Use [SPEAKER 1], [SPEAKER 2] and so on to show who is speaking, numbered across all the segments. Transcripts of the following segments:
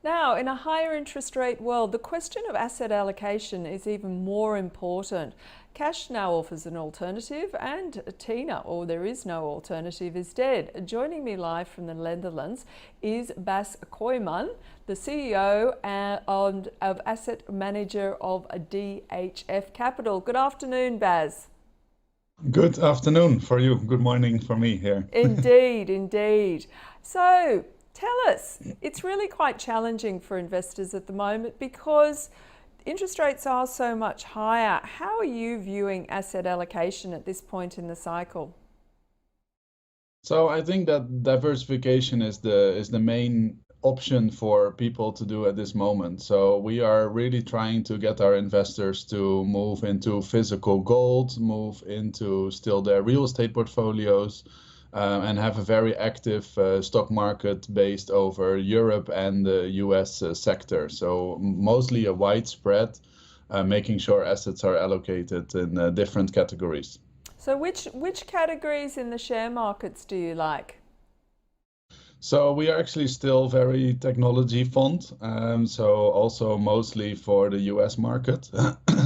[SPEAKER 1] Now, in a higher interest rate world, the question of asset allocation is even more important. Cash now offers an alternative, and Tina, or there is no alternative, is dead. Joining me live from the Netherlands is Bas Kooijman, the CEO of asset manager of DHF Capital. Good afternoon, Bas.
[SPEAKER 2] Good afternoon for you. Good morning for me here.
[SPEAKER 1] Indeed, indeed. So tell us, it's really quite challenging for investors at the moment because interest rates are so much higher. How are you viewing asset allocation at this point in the cycle?
[SPEAKER 2] So I think that diversification is the main option for people to do at this moment. So we are really trying to get our investors to move into physical gold, move into still their real estate portfolios, and have a very active stock market based over Europe and the US sector. So mostly a widespread, making sure assets are allocated in different categories.
[SPEAKER 1] So which categories in the share markets do you like?
[SPEAKER 2] So we are actually still very technology fond. So also mostly for the US market,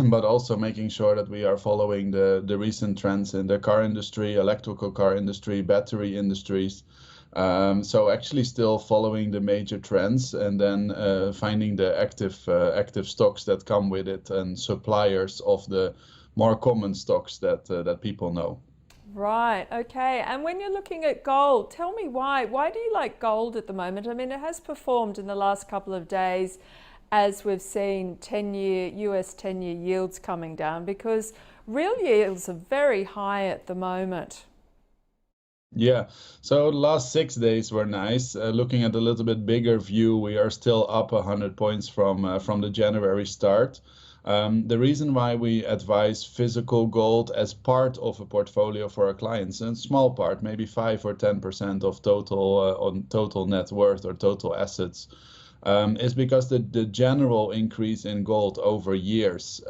[SPEAKER 2] but also making sure that we are following the recent trends in the car industry, electrical car industry, battery industries. So actually still following the major trends and then finding the active stocks that come with it and suppliers of the more common stocks that people know.
[SPEAKER 1] Right, okay. And when you're looking at gold, tell me why. Why do you like gold at the moment? I mean, it has performed in the last couple of days as we've seen 10-year US 10-year yields coming down because real yields are very high at the moment.
[SPEAKER 2] Yeah, so the last 6 days were nice. Looking at a little bit bigger view, we are still up 100 points from the January start. The reason why we advise physical gold as part of a portfolio for our clients, a small part, maybe 5 or 10% of total net worth or total assets, is because the general increase in gold over years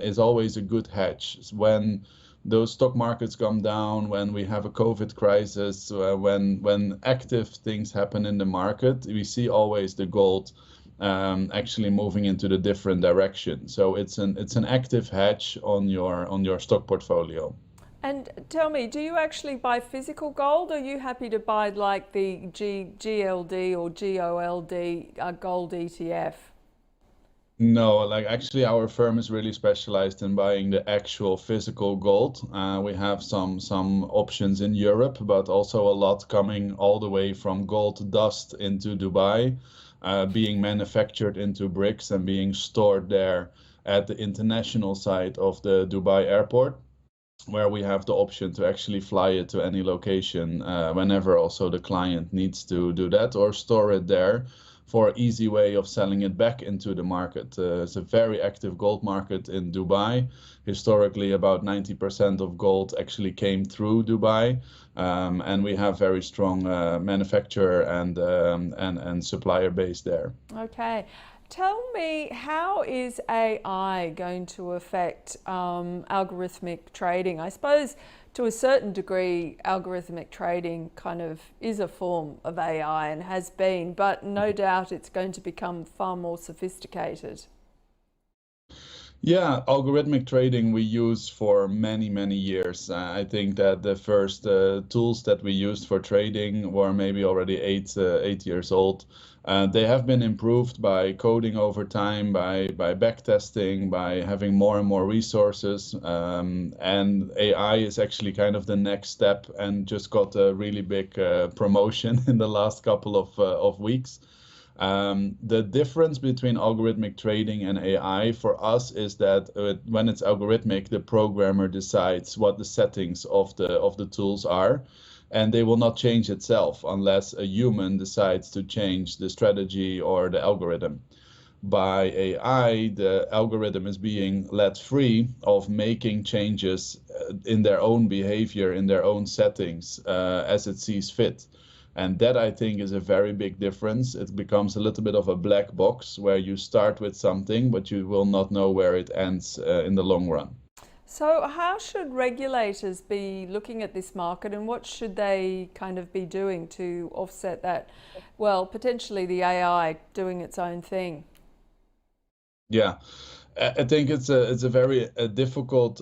[SPEAKER 2] is always a good hedge. When those stock markets come down, when we have a COVID crisis, when active things happen in the market, we see always the gold actually moving into the different direction. So it's an active hedge on your stock portfolio.
[SPEAKER 1] And tell me, do you actually buy physical gold or are you happy to buy like the GLD or GOLD gold ETF?
[SPEAKER 2] No, like actually our firm is really specialized in buying the actual physical gold. We have some options in Europe, but also a lot coming all the way from gold dust into Dubai, being manufactured into bricks and being stored there at the international side of the Dubai airport, where we have the option to actually fly it to any location whenever also the client needs to do that or store it there for easy way of selling it back into the market. It's a very active gold market in Dubai. Historically, about 90% of gold actually came through Dubai, and we have very strong manufacturer and supplier base there.
[SPEAKER 1] Okay. Tell me, how is AI going to affect algorithmic trading? I suppose to a certain degree, algorithmic trading kind of is a form of AI and has been, but no doubt it's going to become far more sophisticated.
[SPEAKER 2] Yeah, algorithmic trading we use for many years. I think that the first tools that we used for trading were maybe already 8 years old. They have been improved by coding over time, by back testing, by having more and more resources. And AI is actually kind of the next step and just got a really big promotion in the last couple of weeks. The difference between algorithmic trading and AI for us is that when it's algorithmic, the programmer decides what the settings of the tools are, and they will not change itself unless a human decides to change the strategy or the algorithm. By AI, the algorithm is being let free of making changes in their own behavior, in their own settings, as it sees fit. And that I think is a very big difference. It becomes a little bit of a black box where you start with something, but you will not know where it ends in the long run.
[SPEAKER 1] So, how should regulators be looking at this market and what should they kind of be doing to offset that? Well, potentially the AI doing its own thing.
[SPEAKER 2] Yeah, I think it's a very difficult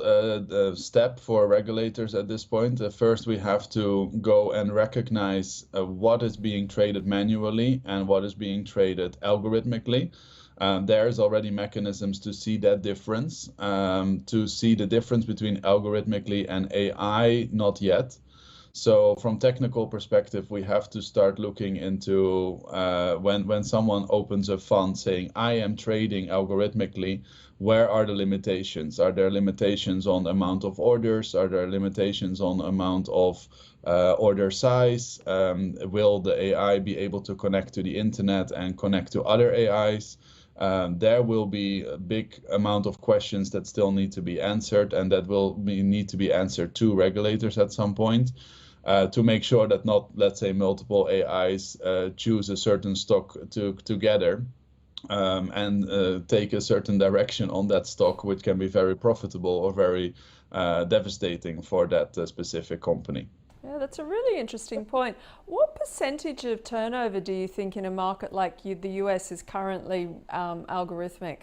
[SPEAKER 2] step for regulators at this point. First, we have to go and recognize what is being traded manually and what is being traded algorithmically. There's already mechanisms to see that difference. To see the difference between algorithmically and AI, not yet. So from technical perspective, we have to start looking into when someone opens a fund saying, I am trading algorithmically, where are the limitations? Are there limitations on the amount of orders? Are there limitations on amount of order size? Will the AI be able to connect to the internet and connect to other AIs? There will be a big amount of questions that still need to be answered, and that will need to be answered to regulators at some point. To make sure that not, let's say, multiple AIs choose a certain stock together and take a certain direction on that stock, which can be very profitable or very devastating for that specific company.
[SPEAKER 1] Yeah, that's a really interesting point. What percentage of turnover do you think in a market like the US is currently algorithmic?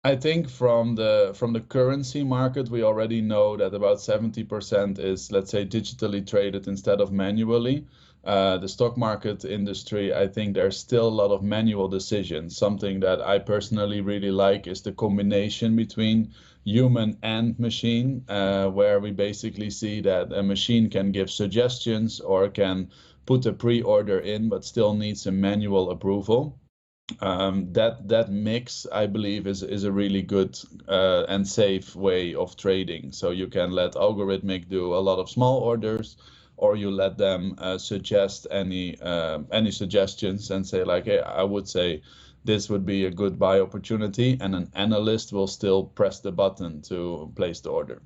[SPEAKER 2] I think from the currency market, we already know that about 70% is, let's say, digitally traded instead of manually. The stock market industry, I think there's still a lot of manual decisions. Something that I personally really like is the combination between human and machine, where we basically see that a machine can give suggestions or can put a pre-order in, but still needs a manual approval. That mix, I believe, is a really good and safe way of trading. So you can let algorithmic do a lot of small orders, or you let them suggest any suggestions and say like, hey, I would say this would be a good buy opportunity, and an analyst will still press the button to place the order.